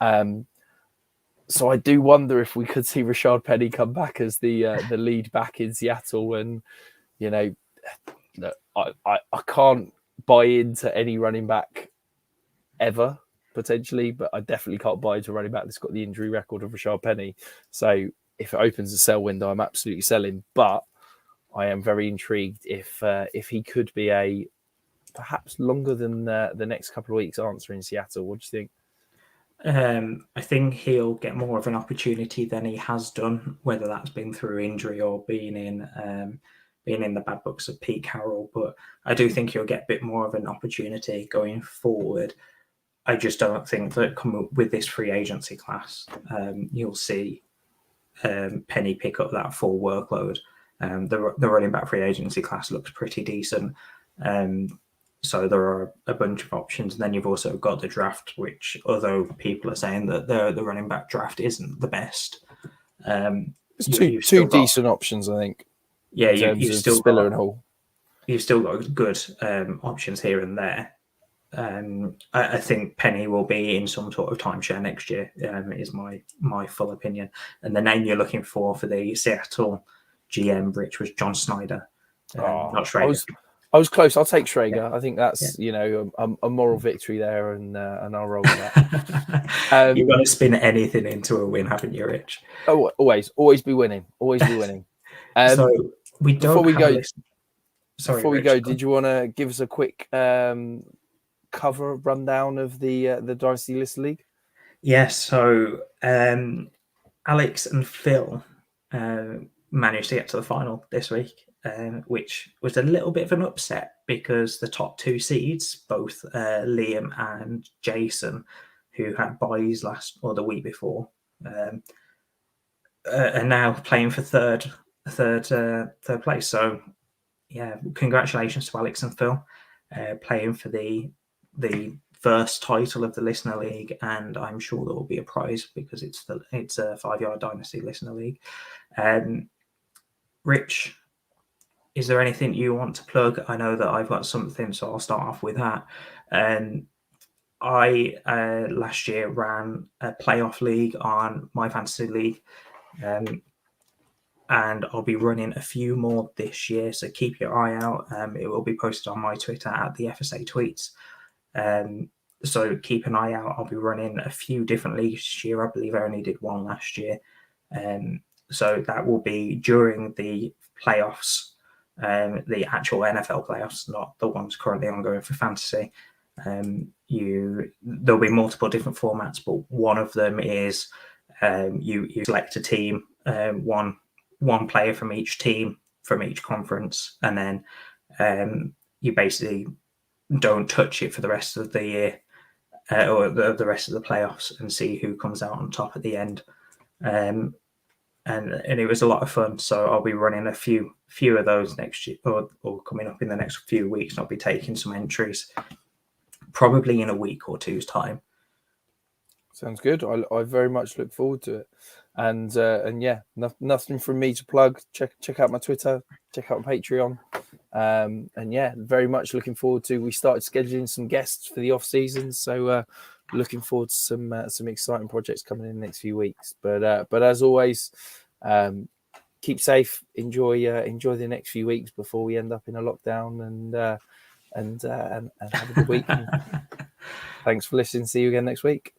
So I do wonder if we could see Rashad Penny come back as the lead back in Seattle. And, look, I can't buy into any running back ever, potentially, but I definitely can't buy into a running back that's got the injury record of Rashad Penny. So if it opens a sell window, I'm absolutely selling. But I am very intrigued if he could be a perhaps longer than the next couple of weeks answer in Seattle. What do you think? I think he'll get more of an opportunity than he has done, whether that's been through injury or being in the bad books of Pete Carroll. But I do think he'll get a bit more of an opportunity going forward. I just don't think that come with this free agency class, you'll see Penny pick up that full workload. The running back free agency class looks pretty decent. So there are a bunch of options. And then you've also got the draft, which although people are saying that the running back draft isn't the best. It's two decent options, I think. Yeah, you've still Spiller and Hall. You've still got good options here and there. I think Penny will be in some sort of timeshare next year, is my full opinion. And the name you're looking for the Seattle GM, Rich, was John Snyder, not Schrager. I was close. I'll take Schrager. Yeah. I think that's a moral victory there, and I'll roll with that. You've got to spin anything into a win, haven't you, Rich? Oh, always be winning. Always be winning. So we don't. Before we go, did you want to give us a quick cover rundown of the Dynasty List League? Yes. So Alex and Phil managed to get to the final this week, which was a little bit of an upset because the top 2 seeds, both Liam and Jason, who had buys the week before, are now playing for third place. So yeah, congratulations to Alex and Phil, playing for the first title of the Listener League, and I'm sure there will be a prize because it's a 5-yard Dynasty Listener League. Rich, is there anything you want to plug? I know that I've got something, so I'll start off with that. I last year ran a playoff league on my fantasy league, and I'll be running a few more this year, so keep your eye out. It will be posted on my Twitter at the FSA Tweets. So keep an eye out. I'll be running a few different leagues this year. I believe I only did one last year. So that will be during the playoffs, the actual NFL playoffs, not the ones currently ongoing for fantasy. There'll be multiple different formats, but one of them is you select a team, one player from each team from each conference, and then you basically don't touch it for the rest of the year or the rest of the playoffs, and see who comes out on top at the end. And it was a lot of fun. So I'll be running a few of those next year, or coming up in the next few weeks. I'll be taking some entries, probably in a week or two's time. Sounds good. I very much look forward to it. And yeah, nothing from me to plug. Check out my Twitter, check out my Patreon. And yeah, very much looking forward to. We started scheduling some guests for the off season, so looking forward to some exciting projects coming in the next few weeks. But as always, keep safe. Enjoy the next few weeks before we end up in a lockdown, and have a good week. Thanks for listening. See you again next week.